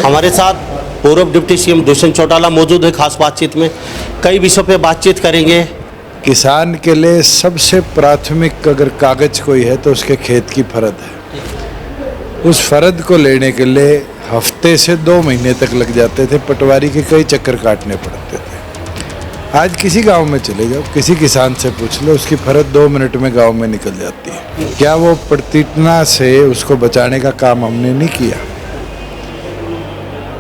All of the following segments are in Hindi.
हमारे साथ पूर्व डिप्टी सीएम दुष्यंत चौटाला मौजूद है। खास बातचीत में कई विषयों पे बातचीत करेंगे। किसान के लिए सबसे प्राथमिक अगर कागज कोई है तो उसके खेत की फरद है। उस फरद को लेने के लिए हफ्ते से 2 महीने तक लग जाते थे, पटवारी के कई चक्कर काटने पड़ते थे। आज किसी गांव में चले जाओ, किसी किसान से पूछ लो, उसकी फरद 2 मिनट में गांव में निकल जाती है। क्या वो प्रतिज्ञा से उसको बचाने का काम हमने नहीं किया?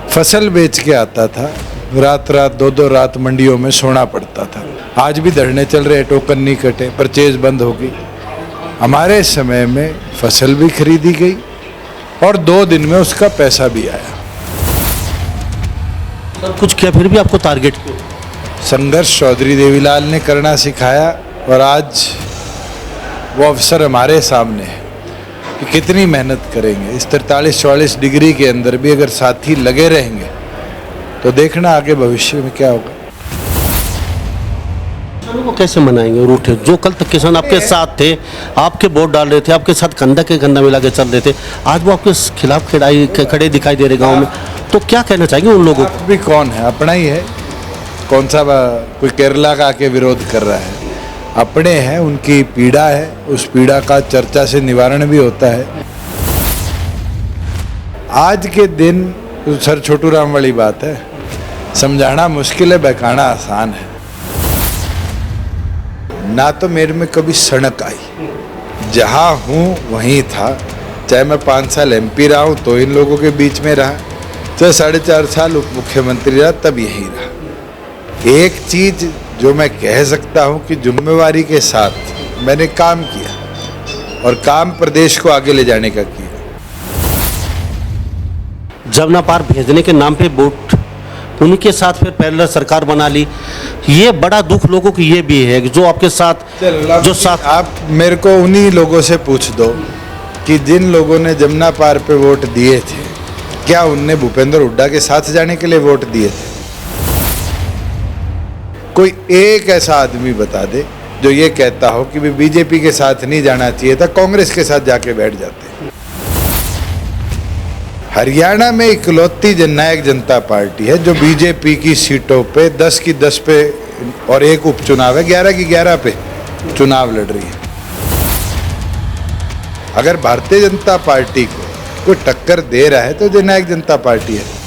फसल बेच के आता था, रात रात 2-2 रात मंडियों में सोना पड़ता था। आज भी धरने चल रहे, टोकन नहीं कटे, परचेज बंद हो गई। हमारे समय में फसल भी खरीदी गई और 2 दिन में उसका पैसा भी आया। सब कुछ किया फिर भी आपको टारगेट क्यों? संघर्ष चौधरी देवीलाल ने करना सिखाया और आज वो अवसर हमारे सामने है कि कितनी मेहनत करेंगे। इस 43-44 डिग्री के अंदर भी अगर साथी लगे रहेंगे तो देखना आगे भविष्य में क्या होगा। किसानों को कैसे मनाएंगे? रूठे जो कल तक किसान आपके साथ थे, आपके वोट डाल रहे थे, आपके साथ कंधा के कंधा मिला के चल रहे थे, आज वो आपके खिलाफ खड़े दिखाई दे रहे गाँव में, तो क्या कहना चाहेंगे उन लोगों को? भी कौन है? अपना ही है। कौन सा कोई केरला का आके विरोध कर रहा है? अपने हैं, उनकी पीड़ा है, उस पीड़ा का चर्चा से निवारण भी होता है। आज के दिन सर छोटू राम वाली बात है, समझाना मुश्किल है, बहकाना आसान है। ना तो मेरे में कभी सनक आई, जहाँ हूँ वहीं था। चाहे मैं 5 साल MP रहा हूँ तो इन लोगों के बीच में रहा, चाहे 4.5 साल उप मुख्यमंत्री रहा तब यहीं रहा। एक चीज जो मैं कह सकता हूं कि जिम्मेवारी के साथ मैंने काम किया और काम प्रदेश को आगे ले जाने का किया। जमुना पार भेजने के नाम पे वोट उनके साथ फिर पैरेलल सरकार बना ली। ये बड़ा दुख लोगों को ये भी है कि जो आपके साथ जो साथ आप मेरे को उन्हीं लोगों से पूछ दो कि जिन लोगों ने जमुना पार पे वोट दिए थे, क्या उनने भूपेंद्र हुड्डा के साथ जाने के लिए वोट दिए थे? कोई एक ऐसा आदमी बता दे जो ये कहता हो कि बीजेपी के साथ नहीं जाना चाहिए था, कांग्रेस के साथ जाके बैठ जाते। हरियाणा में इकलौती जननायक जनता पार्टी है जो बीजेपी की सीटों पे 10 की 10 पे और एक उपचुनाव है, 11 की 11 पे चुनाव लड़ रही है। अगर भारतीय जनता पार्टी को कोई टक्कर दे रहा है तो जननायक जनता पार्टी है।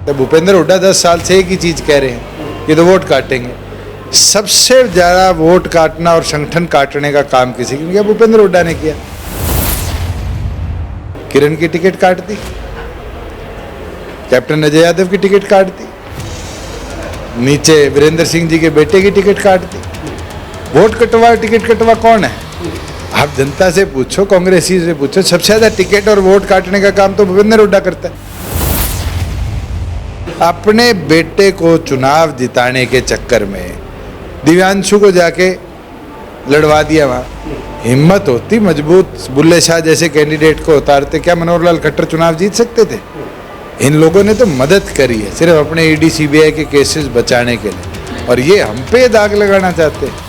तो भूपेंद्र हुड्डा 10 साल से एक ही चीज कह रहे हैं, ये तो वोट काटेंगे। सबसे ज्यादा वोट काटना और संगठन काटने का काम किसी ने किया? भूपेंद्र हुड्डा ने किया। किरण की टिकट काट दी, कैप्टन अजय यादव की टिकट काट दी, नीचे वीरेंद्र सिंह जी के बेटे की टिकट काट दी। वोट कटवा टिकट कटवा कौन है? आप जनता से पूछो, कांग्रेसी से पूछो, सबसे ज्यादा टिकट और वोट काटने का काम तो भूपेंद्र हुड्डा करता है। अपने बेटे को चुनाव जिताने के चक्कर में दिव्यांशु को जाके लड़वा दिया। वहाँ हिम्मत होती मजबूत, बुल्ले शाह जैसे कैंडिडेट को उतारते, क्या मनोहर लाल खट्टर चुनाव जीत सकते थे? इन लोगों ने तो मदद करी है सिर्फ अपने ED CBI के केसेस बचाने के लिए, और ये हम पे दाग लगाना चाहते हैं।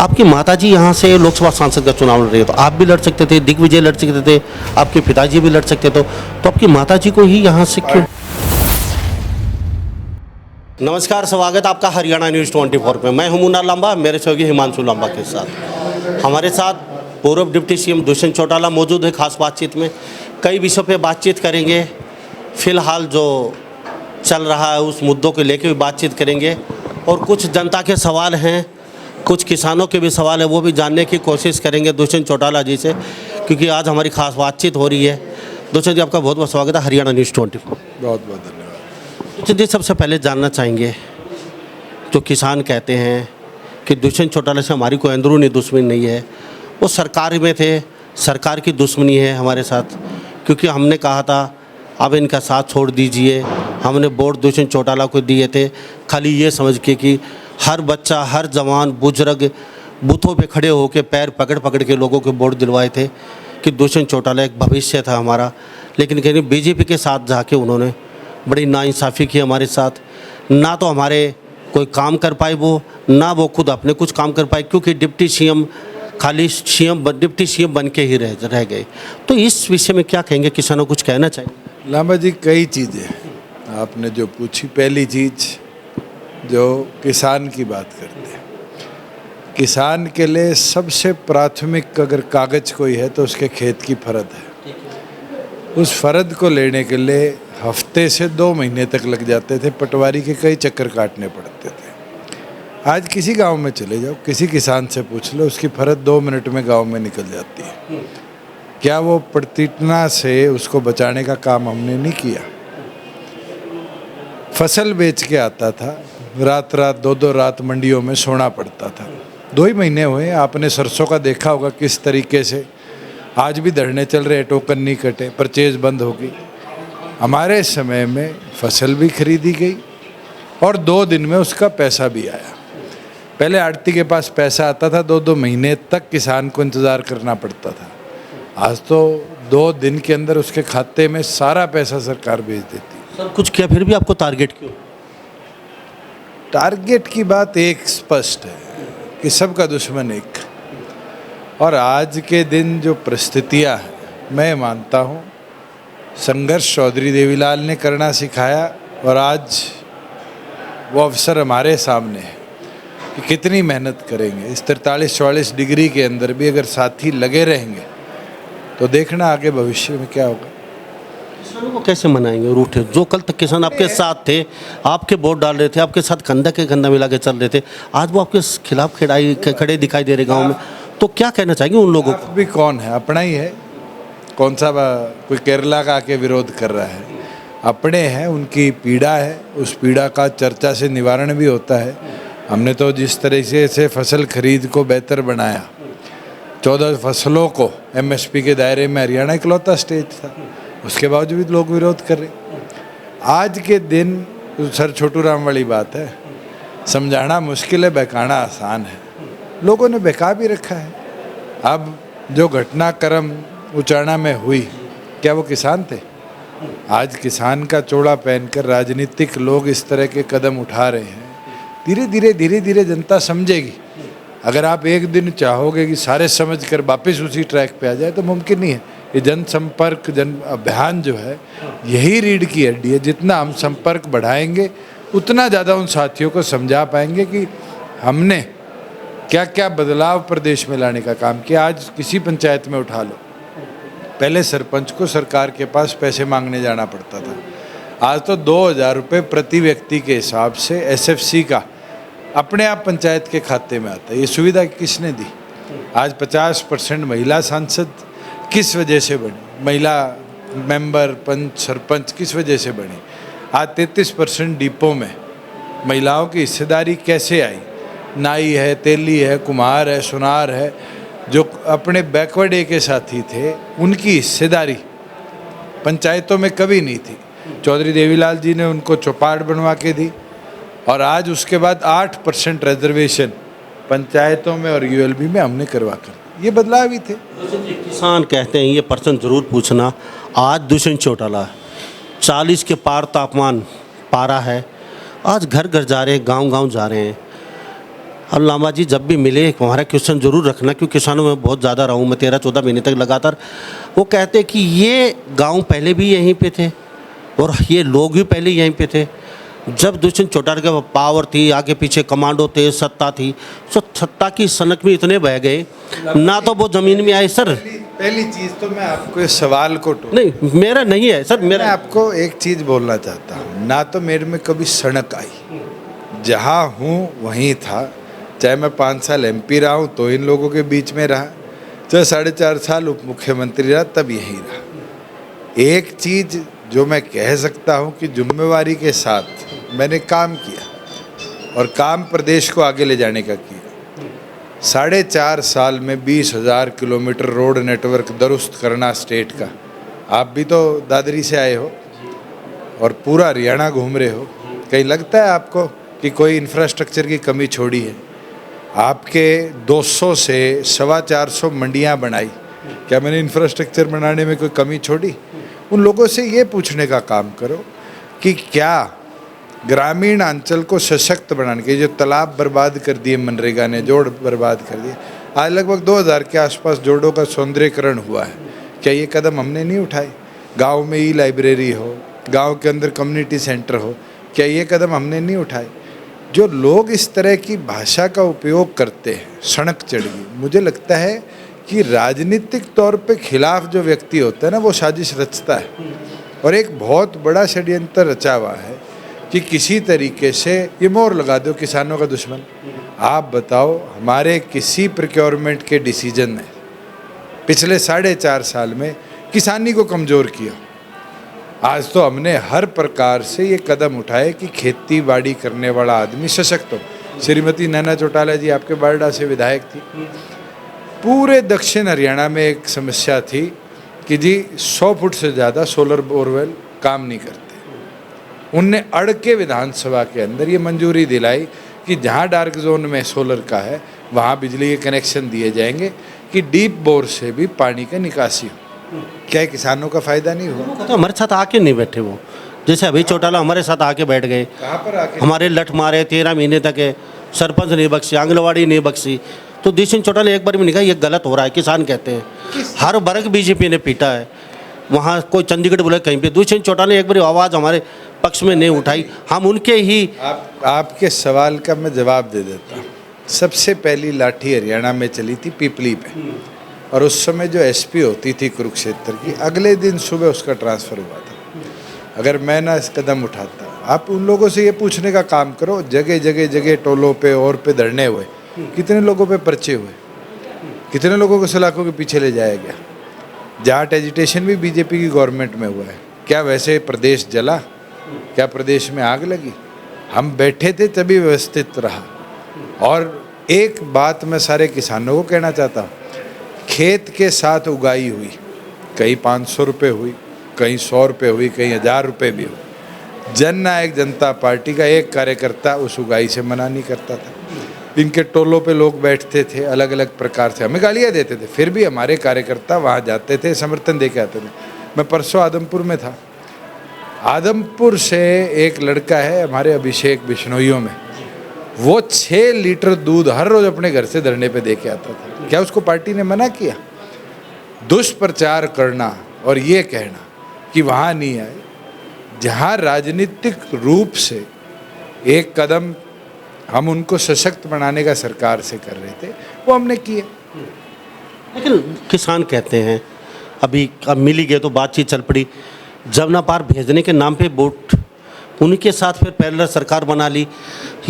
आपकी माताजी यहाँ से लोकसभा सांसद का चुनाव लड़ रही है, तो आप भी लड़ सकते थे, दिग्विजय लड़ सकते थे, आपके पिताजी भी लड़ सकते तो आपकी माताजी को ही यहाँ से क्यों? नमस्कार, स्वागत आपका हरियाणा न्यूज़ 24 में। मैं हूं मुन्ना लांबा, मेरे सहयोगी हिमांशु लांबा के साथ। हमारे साथ पूर्व डिप्टी सीएम दुष्यंत चौटाला मौजूद है। खास बातचीत में कई विषयों पे बातचीत करेंगे। फिलहाल जो चल रहा है उस मुद्दों को लेकर भी बातचीत करेंगे, और कुछ जनता के सवाल हैं, कुछ किसानों के भी सवाल है, वो भी जानने की कोशिश करेंगे दुष्यंत चौटाला जी से, क्योंकि आज हमारी खास बातचीत हो रही है। दुष्यंत जी, आपका बहुत बहुत स्वागत है हरियाणा न्यूज़ 24। बहुत बहुत धन्यवाद। दुष्यंत जी, सबसे पहले जानना चाहेंगे, जो किसान कहते हैं कि दुष्यंत चौटाला से हमारी कोई अंदरूनी दुश्मनी नहीं है, वो सरकार में थे, सरकार की दुश्मनी है हमारे साथ, क्योंकि हमने कहा था अब इनका साथ छोड़ दीजिए। हमने वोट दुष्यंत चौटाला को दिए थे खाली ये समझ के कि हर बच्चा, हर जवान, बुजुर्ग बूथों पे खड़े होकर पैर पकड़ पकड़ के लोगों को वोट दिलवाए थे कि दुष्यंत चौटाला एक भविष्य था हमारा। लेकिन कहीं बीजेपी के साथ जाके उन्होंने बड़ी नाइंसाफ़ी की हमारे साथ। ना तो हमारे कोई काम कर पाए वो, ना वो खुद अपने कुछ काम कर पाए, क्योंकि डिप्टी सीएम खाली सीएम डिप्टी सीएम बन के ही रह गए। तो इस विषय में क्या कहेंगे, किसानों को कुछ कहना चाहिए? लांबा जी, कई चीज़ें आपने जो पूछी। पहली चीज़ जो किसान की बात करते हैं, किसान के लिए सबसे प्राथमिक अगर कागज कोई है तो उसके खेत की फर्द है। उस फर्द को लेने के लिए हफ्ते से 2 महीने तक लग जाते थे, पटवारी के कई चक्कर काटने पड़ते थे। आज किसी गांव में चले जाओ, किसी किसान से पूछ लो, उसकी फर्द 2 मिनट में गांव में निकल जाती है। क्या वो प्रतिटना से उसको बचाने का काम हमने नहीं किया? फसल बेच के आता था, रात रात 2-2 रात मंडियों में सोना पड़ता था। 2 ही महीने हुए, आपने सरसों का देखा होगा किस तरीके से आज भी धरने चल रहे, टोकन नहीं कटे, परचेज बंद हो गई। हमारे समय में फसल भी खरीदी गई और 2 दिन में उसका पैसा भी आया। पहले आड़ती के पास पैसा आता था, 2-2 महीने तक किसान को इंतज़ार करना पड़ता था। आज तो 2 दिन के अंदर उसके खाते में सारा पैसा सरकार भेज देती है। सब कुछ किया, फिर भी आपको टारगेट क्यों? टारगेट की बात एक स्पष्ट है कि सबका दुश्मन एक। और आज के दिन जो परिस्थितियाँ हैं, मैं मानता हूँ संघर्ष चौधरी देवीलाल ने करना सिखाया और आज वो अवसर हमारे सामने है कि कितनी मेहनत करेंगे। इस 43-44 डिग्री के अंदर भी अगर साथी लगे रहेंगे तो देखना आगे भविष्य में क्या होगा। किसानों को कैसे मनाएंगे रूठे? जो कल तक किसान आपके साथ थे, आपके वोट डाल रहे थे, आपके साथ कंधा के कंधा मिला के चल रहे थे, आज वो आपके खिलाफ खड़े दिखाई दे रहे गाँव में, तो क्या कहना चाहेंगे उन लोगों को? भी कौन है? अपना ही है। कौन सा कोई केरला का आके विरोध कर रहा है? अपने हैं, उनकी पीड़ा है, उस पीड़ा का चर्चा से निवारण भी होता है। हमने तो जिस तरीके से फसल खरीद को बेहतर बनाया, 14 फसलों को एमएसपी के दायरे में हरियाणा इकलौता स्टेट था, उसके बावजूद लोग विरोध कर रहे। आज के दिन सर छोटू राम वाली बात है, समझाना मुश्किल है, बहकाना आसान है। लोगों ने बहका भी रखा है। अब जो घटनाक्रम उचाना में हुई, क्या वो किसान थे? आज किसान का चोला पहनकर राजनीतिक लोग इस तरह के कदम उठा रहे हैं। धीरे धीरे जनता समझेगी। अगर आप एक दिन चाहोगे कि सारे समझ कर वापस उसी ट्रैक पे आ जाए तो मुमकिन नहीं है। ये जनसंपर्क जन अभियान जो है, यही रीढ़ की हड्डी है। जितना हम संपर्क बढ़ाएंगे उतना ज़्यादा उन साथियों को समझा पाएंगे कि हमने क्या क्या बदलाव प्रदेश में लाने का काम किया। आज किसी पंचायत में उठा लो, पहले सरपंच को सरकार के पास पैसे मांगने जाना पड़ता था। आज तो 2,000 रुपये प्रति व्यक्ति के हिसाब से एसएफसी का अपने आप पंचायत के खाते में आता है। ये सुविधा किसने दी? आज 50% महिला सांसद किस वजह से बनी? महिला मेंबर, पंच, सरपंच किस वजह से बनी? आज 33% डिपो में महिलाओं की हिस्सेदारी कैसे आई? नाई है, तेली है, कुम्हार है, सुनार है, जो अपने बैकवर्ड ए के साथी थे, उनकी हिस्सेदारी पंचायतों में कभी नहीं थी। चौधरी देवीलाल जी ने उनको चौपाट बनवा के दी और आज उसके बाद 8% रिजर्वेशन पंचायतों में और यूएलबी में हमने करवा कर, ये बदलाव ही थे। किसान कहते हैं, ये पर्सन जरूर पूछना, आज दुष्यंत चौटाला 40 के पार तापमान पारा है, आज घर घर जा रहे हैं, गांव गांव जा रहे हैं। और लांबा जी जब भी मिले हमारा क्वेश्चन जरूर रखना, क्योंकि किसानों में बहुत ज़्यादा रहा हूँ मैं 13-14 महीने तक लगातार। वो कहते हैं कि ये गांव पहले भी यहीं पे थे और ये लोग भी पहले यहीं पे थे। जब दुष्यंत चौटाला के पावर थी, आगे पीछे कमांडो थे, सत्ता थी, तो सत्ता की सनक में इतने बह गए ना, तो वो ज़मीन में आए। सर पहली चीज़ तो मैं आपको इस सवाल को नहीं, मेरा नहीं है सर, मैं आपको एक चीज़ बोलना चाहता हूँ। ना तो मेरे में कभी सनक आई, जहाँ हूँ वहीं था। चाहे मैं 5 साल एमपी रहा हूँ तो इन लोगों के बीच में रहा, चाहे 4.5 साल उप मुख्यमंत्री रहा तब यहीं रहा। एक चीज़ जो मैं कह सकता हूँ कि जिम्मेवारी के साथ मैंने काम किया और काम प्रदेश को आगे ले जाने का किया। 4.5 साल में 20,000 किलोमीटर रोड नेटवर्क दुरुस्त करना स्टेट का। आप भी तो दादरी से आए हो और पूरा हरियाणा घूम रहे हो, कहीं लगता है आपको कि कोई इंफ्रास्ट्रक्चर की कमी छोड़ी है? आपके 200 से 425 मंडियाँ बनाई, क्या मैंने इंफ्रास्ट्रक्चर बनाने में कोई कमी छोड़ी? उन लोगों से ये पूछने का काम करो कि क्या ग्रामीण अंचल को सशक्त बनाने के, जो तालाब बर्बाद कर दिए मनरेगा ने, जोड़ बर्बाद कर दिए, आज लगभग 2000 के आसपास जोड़ों का सौंदर्यीकरण हुआ है। क्या ये कदम हमने नहीं उठाए? गांव में ई लाइब्रेरी हो, गांव के अंदर कम्युनिटी सेंटर हो, क्या ये कदम हमने नहीं उठाए? जो लोग इस तरह की भाषा का उपयोग करते हैं, सड़क चढ़ी, मुझे लगता है कि राजनीतिक तौर पे खिलाफ जो व्यक्ति होता है ना, वो साजिश रचता है और एक बहुत बड़ा षड्यंत्र रचा हुआ है कि किसी तरीके से ये मोहर लगा दो किसानों का दुश्मन। आप बताओ, हमारे किसी प्रोक्योरमेंट के डिसीजन ने पिछले 4.5 साल में किसानी को कमज़ोर किया? आज तो हमने हर प्रकार से ये कदम उठाए कि खेती बाड़ी करने वाला आदमी सशक्त हो। श्रीमती नैना चौटाला जी आपके बारडा से विधायक थी। पूरे दक्षिण हरियाणा में एक समस्या थी कि जी 100 फुट से ज़्यादा सोलर बोरवेल काम नहीं करते। उनने अड़ के विधानसभा के अंदर ये मंजूरी दिलाई कि जहाँ डार्क जोन में सोलर का है वहाँ बिजली के कनेक्शन दिए जाएंगे कि डीप बोर से भी पानी का निकासी हो। क्या किसानों का फायदा नहीं हुआ? तो हमारे साथ आके नहीं बैठे वो, जैसे अभी चौटाला हमारे साथ आके बैठ गए, कहाँ पर आके? हमारे लठ मारे 13 महीने तक है, सरपंच नहीं बख्शी, आंगनवाड़ी नहीं बख्शी। तो दुष्यंत चौटाला एक बार भी नहीं कहा ये गलत हो रहा है, किसान कहते हैं। हर वर्ग बीजेपी ने पीटा है, वहाँ कोई चंडीगढ़ बोले कहीं पे, दुष्यंत चौटाला ने एक बार आवाज़ हमारे पक्ष में नहीं उठाई। हम उनके ही आपके सवाल का मैं जवाब दे देता हूँ। सबसे पहली लाठी हरियाणा में चली थी पीपली पे, और उस समय जो एसपी होती थी कुरुक्षेत्र की, अगले दिन सुबह उसका ट्रांसफ़र हुआ था। अगर मैं ना इस कदम उठाता, आप उन लोगों से ये पूछने का काम करो, जगह जगह जगह टोलों पे और पे धरने हुए, कितने लोगों पे पर्चे हुए, कितने लोगों को सलाखों के पीछे ले जाया गया। जाट एजिटेशन भी बीजेपी की गवर्नमेंट में हुआ है। क्या वैसे प्रदेश जला? क्या प्रदेश में आग लगी? हम बैठे थे तभी व्यवस्थित रहा। और एक बात मैं सारे किसानों को कहना चाहता हूँ, खेत के साथ उगाई हुई कहीं 500 रुपये हुई, कहीं 100 रुपये हुई, कहीं 1000 रुपये भी हुई, जन नायक जनता पार्टी का एक कार्यकर्ता उस उगाई से मना नहीं करता था। इनके टोलों पे लोग बैठते थे, अलग अलग प्रकार से हमें गालियाँ देते थे, फिर भी हमारे कार्यकर्ता वहाँ जाते थे, समर्थन दे के आते थे। मैं परसों आदमपुर में था। आदमपुर से एक लड़का है हमारे अभिषेक बिश्नोइयों में, वो 6 लीटर दूध हर रोज़ अपने घर से धरने पे दे के आता था। क्या उसको पार्टी ने मना किया? दुष्प्रचार करना और ये कहना कि वहाँ नहीं आए, जहाँ राजनीतिक रूप से एक कदम हम उनको सशक्त बनाने का सरकार से कर रहे थे, वो हमने किया। लेकिन किसान कहते हैं अभी अब मिल ही गए तो बातचीत चल पड़ी, जमुना पार भेजने के नाम पे वोट उनके साथ फिर पैरेलल सरकार बना ली।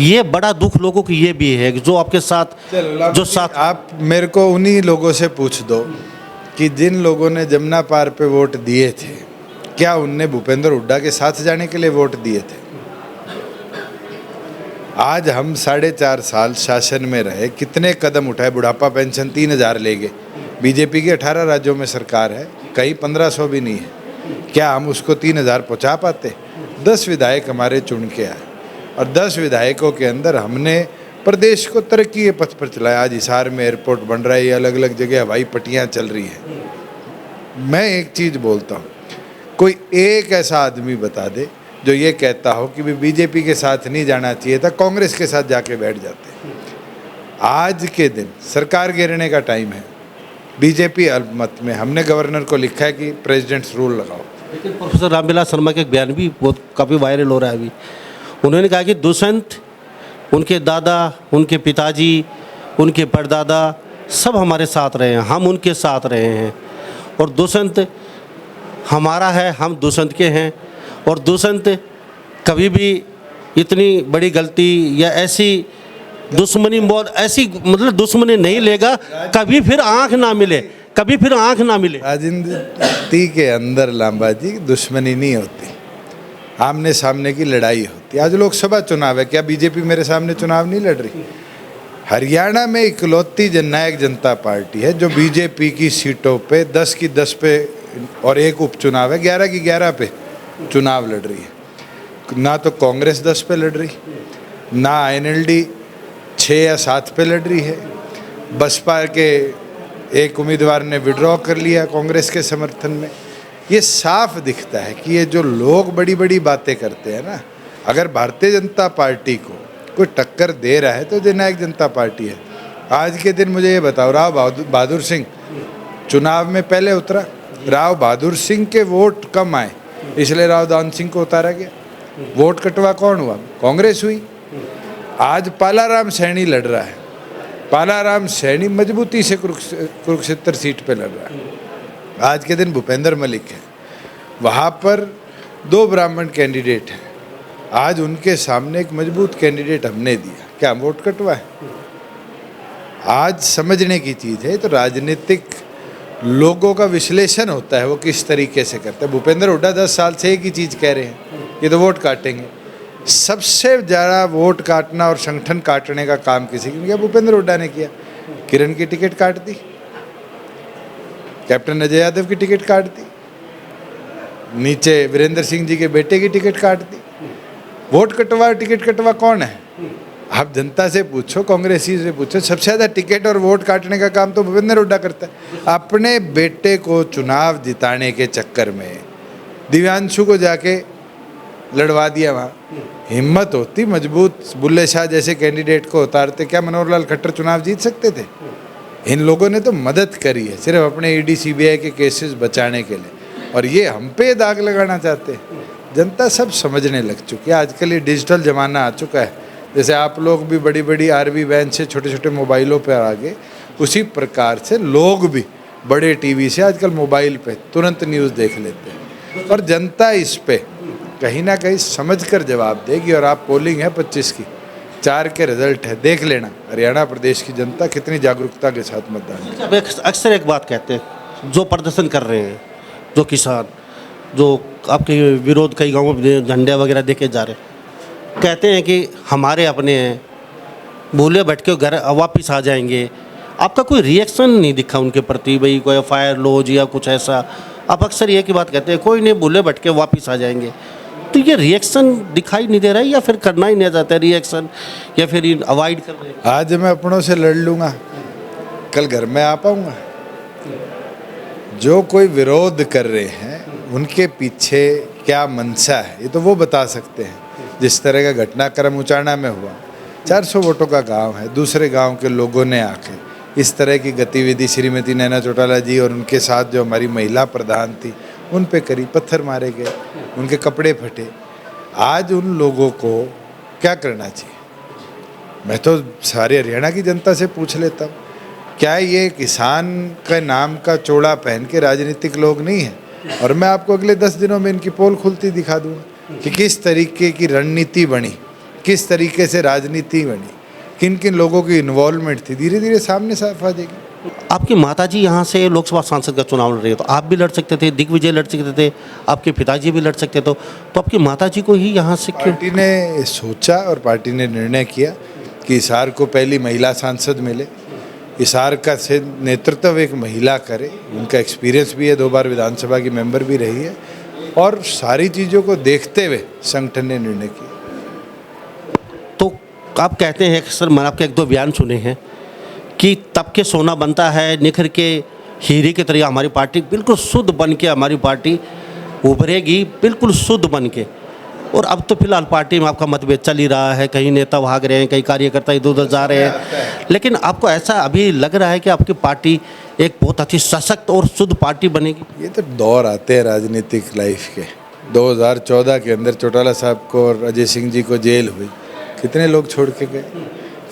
ये बड़ा दुख लोगों को ये भी है कि जो आपके साथ जो साथ आप मेरे को उन्हीं लोगों से पूछ दो कि जिन लोगों ने जमुना पार पे वोट दिए थे, क्या उनने भूपेंद्र हुड्डा के साथ जाने के लिए वोट दिए थे? आज हम 4.5 साल शासन में रहे, कितने कदम उठाए? बुढ़ापा पेंशन 3000 ले गए। बीजेपी के 18 राज्यों में सरकार है, कहीं 1500 भी नहीं है। क्या हम उसको 3000 पहुँचा पाते? 10 विधायक हमारे चुन के आए और 10 विधायकों के अंदर हमने प्रदेश को तरक्की के पथ पर चलाया। आज हिसार में एयरपोर्ट बन रहा है, अलग अलग जगह हवाई पट्टियाँ चल रही हैं। मैं एक चीज़ बोलता हूँ, कोई एक ऐसा आदमी बता दे जो ये कहता हो कि भी बीजेपी के साथ नहीं जाना चाहिए था, कांग्रेस के साथ जाके बैठ जाते। आज के दिन सरकार गिरने का टाइम है, बीजेपी अल्पमत में। हमने गवर्नर को लिखा है कि प्रेसिडेंट्स रूल लगाओ। लेकिन प्रोफेसर रामविलास शर्मा के एक बयान भी बहुत काफ़ी वायरल हो रहा है अभी। उन्होंने कहा कि दुष्यंत, उनके दादा, उनके पिताजी, उनके परदादा सब हमारे साथ रहे हैं, हम उनके साथ रहे हैं, और दुष्यंत हमारा है, हम दुष्यंत के हैं। और दुष्यंत कभी भी इतनी बड़ी गलती या ऐसी दुश्मनी ऐसी मतलब दुश्मनी नहीं लेगा, कभी फिर आँख ना मिले, कभी फिर आँख ना मिले। राजनीति के अंदर लांबा जी दुश्मनी नहीं होती, आमने सामने की लड़ाई होती। आज लोकसभा चुनाव है, क्या बीजेपी मेरे सामने चुनाव नहीं लड़ रही? हरियाणा में इकलौती जननायक जनता पार्टी है जो बीजेपी की सीटों पे 10 की 10 पे और एक उपचुनाव है 11 की 11 पे चुनाव लड़ रही है। ना तो कांग्रेस 10 पे लड़ रही, ना INLD 6 या 7 पे लड़ रही है। बसपा के एक उम्मीदवार ने विड्रॉ कर लिया कांग्रेस के समर्थन में। ये साफ दिखता है कि ये जो लोग बड़ी बड़ी बातें करते हैं ना, अगर भारतीय जनता पार्टी को कोई टक्कर दे रहा है तो जननायक जनता पार्टी है। आज के दिन मुझे ये बताओ, राव बहादुर सिंह चुनाव में पहले उतरा, राव बहादुर सिंह के वोट कम आए इसलिए राव दान सिंह को उतारा गया। वोट कटवा कौन हुआ? कांग्रेस हुई। आज पालाराम सैनी लड़ रहा है, पालाराम सैनी मजबूती से कुरुक्षेत्र सीट पे लड़ रहा है। आज के दिन भूपेंद्र मलिक है, वहाँ पर 2 ब्राह्मण कैंडिडेट हैं। आज उनके सामने एक मजबूत कैंडिडेट हमने दिया, क्या वोट कटवा है? आज समझने की चीज़ है। तो राजनीतिक लोगों का विश्लेषण होता है, वो किस तरीके से करते हैं। भूपेंद्र हुड्डा 10 साल से एक ही चीज़ कह रहे हैं, ये तो वोट काटेंगे। सबसे ज़्यादा वोट काटना और संगठन काटने का काम किसी ने किया? भूपेंद्र हुड्डा ने किया। किरण की टिकट काट दी, कैप्टन अजय यादव की टिकट काट दी, नीचे वीरेंद्र सिंह जी के बेटे की टिकट काट दी। वोट कटवा टिकट कटवा कौन है? आप जनता से पूछो, कांग्रेसी से पूछो, सबसे ज़्यादा टिकट और वोट काटने का काम तो भूपेंद्र हुड्डा करता है। अपने बेटे को चुनाव जिताने के चक्कर में दिव्यांशु को जाके लड़वा दिया। वहाँ हिम्मत होती, मजबूत बुल्ले शाह जैसे कैंडिडेट को उतारते, क्या मनोहर लाल खट्टर चुनाव जीत सकते थे? इन लोगों ने तो मदद करी है सिर्फ अपने ईडी सीबीआई के केसेस बचाने के लिए, और ये हम पे दाग लगाना चाहते हैं। जनता सब समझने लग चुकी है। आजकल ये डिजिटल ज़माना आ चुका है। जैसे आप लोग भी बड़ी बड़ी आरबी वैन से छोटे छोटे मोबाइलों पर आ गए, उसी प्रकार से लोग भी बड़े टीवी से आजकल मोबाइल पे तुरंत न्यूज़ देख लेते हैं। और जनता इस पे कहीं ना कहीं समझकर जवाब देगी। और आप पोलिंग है 25 की, 4 के रिजल्ट है, देख लेना हरियाणा प्रदेश की जनता कितनी जागरूकता के साथ मतदान। अब अक्सर एक बात कहते हैं, जो प्रदर्शन कर रहे हैं, जो किसान, जो आपके विरोध कई गाँवों में झंडे वगैरह देके जा रहे हैं, कहते हैं कि हमारे अपने हैं, भूले भटके घर वापिस आ जाएंगे। आपका कोई रिएक्शन नहीं दिखा उनके प्रति, भाई कोई FIR लो या कुछ ऐसा? आप अक्सर ये की बात कहते हैं, कोई नहीं, भूले भटके वापिस आ जाएंगे। तो ये रिएक्शन दिखाई नहीं दे रहा है, या फिर करना ही नहीं चाहता रिएक्शन, या फिर अवॉइड कर रहे हैं? आज मैं अपनों से लड़ लूँगा, कल घर में आ पाऊँगा? जो कोई विरोध कर रहे हैं उनके पीछे क्या मंशा है, ये तो वो बता सकते हैं। जिस तरह का घटनाक्रम उचाना में हुआ, 400 वोटों का गांव है, दूसरे गांव के लोगों ने आके इस तरह की गतिविधि श्रीमती नैना चौटाला जी और उनके साथ जो हमारी महिला प्रधान थी उन पे करी, पत्थर मारे गए, उनके कपड़े फटे। आज उन लोगों को क्या करना चाहिए? मैं तो सारे हरियाणा की जनता से पूछ लेता हूँ, क्या ये किसान का नाम का चोड़ा पहन के राजनीतिक लोग नहीं हैं? और मैं आपको अगले 10 दिनों में इनकी पोल खुलती दिखा दूंगा कि किस तरीके की रणनीति बनी, किस तरीके से राजनीति बनी, किन किन लोगों की इन्वॉल्वमेंट थी, धीरे धीरे सामने साफ आ जाएगी। आपकी माताजी यहाँ से लोकसभा सांसद का चुनाव लड़ रही है, तो आप भी लड़ सकते थे, दिग्विजय लड़ सकते थे, आपके पिताजी भी लड़ सकते, तो आपकी माताजी को ही यहाँ से क्यों? पार्टी ने सोचा और पार्टी ने निर्णय किया कि हिसार को पहली महिला सांसद मिले, हिसार का से नेतृत्व एक महिला करे। उनका एक्सपीरियंस भी है, 2 बार विधानसभा की मेंबर भी रही है, और सारी चीज़ों को देखते हुए संगठन ने निर्णय किया। तो आप कहते हैं, सर मैंने आपके 1-2 बयान सुने हैं कि तब के सोना बनता है, निखर के हीरे के तरह हमारी पार्टी बिल्कुल शुद्ध बन के हमारी पार्टी उभरेगी, बिल्कुल शुद्ध बन के। और अब तो फिलहाल पार्टी में आपका मतभेद चल ही रहा है, कहीं नेता भाग रहे हैं, कई कार्यकर्ता इधर उधर जा रहे हैं, लेकिन आपको ऐसा अभी लग रहा है कि आपकी पार्टी एक बहुत अच्छी सशक्त और शुद्ध पार्टी बनेगी? ये तो दौर आते हैं राजनीतिक लाइफ के। 2014 के अंदर चौटाला साहब को और अजय सिंह जी को जेल हुई, कितने लोग छोड़ के गए,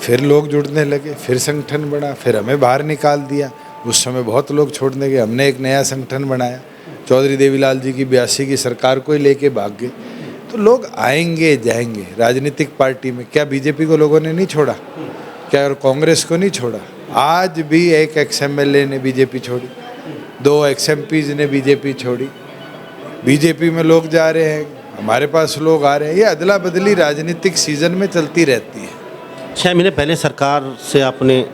फिर लोग जुड़ने लगे, फिर संगठन बना, फिर हमें बाहर निकाल दिया। उस समय बहुत लोग छोड़ने गए, हमने एक नया संगठन बनाया, चौधरी देवीलाल जी की 82 की सरकार को ही लेके भाग गए। तो लोग आएंगे जाएंगे राजनीतिक पार्टी में। क्या बीजेपी को लोगों ने नहीं छोड़ा? क्या और कांग्रेस को नहीं छोड़ा? आज भी एक XMLA ने बीजेपी छोड़ी, 2 XMPs ने बीजेपी छोड़ी। बीजेपी में लोग जा रहे हैं, हमारे पास लोग आ रहे हैं। ये अदला बदली राजनीतिक सीजन में चलती रहती है। 6 महीने पहले सरकार से आपने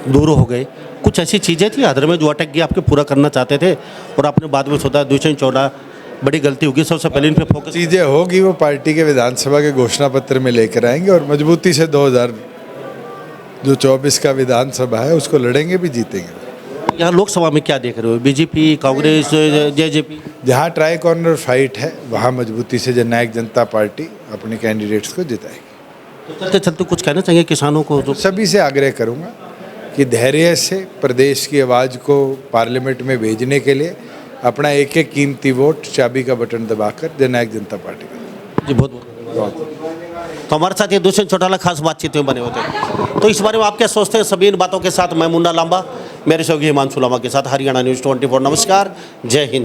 दूर हो गए, कुछ ऐसी चीज़ें थी आधार में जो अटक गई, आपके पूरा करना चाहते थे, और आपने बाद में सोचा 214 बड़ी गलती होगी, सबसे पहले इन पे फोकस। चीज़ें होगी वो पार्टी के विधानसभा के घोषणा पत्र में लेकर आएंगे, और मजबूती से 2024 का विधानसभा है उसको लड़ेंगे भी, जीतेंगे। यहाँ लोकसभा में क्या देख रहे हो? BJP, Congress, JJP? जहाँ ट्राई कॉर्नर फाइट है वहाँ मजबूती से जननायक जनता पार्टी अपने कैंडिडेट्स को जिताएगी। चलते चलते कुछ कहना चाहिए किसानों को जो सभी से आग्रह करूंगा कि धैर्य से प्रदेश की आवाज़ को पार्लियामेंट में भेजने के लिए अपना एक एक कीमती वोट चाबी का बटन दबाकर जननायक जनता पार्टी को जी बहुत तो हमारे साथ ये दुष्यंत चौटाला खास बातचीत में बने होते हैं। तो इस बारे में आप क्या सोचते हैं? सभी इन बातों के साथ मैं मुन्ना लांबा, मेरे सहयोगी हिमांशु लांबा के साथ हरियाणा न्यूज़ 24। नमस्कार, जय हिंद।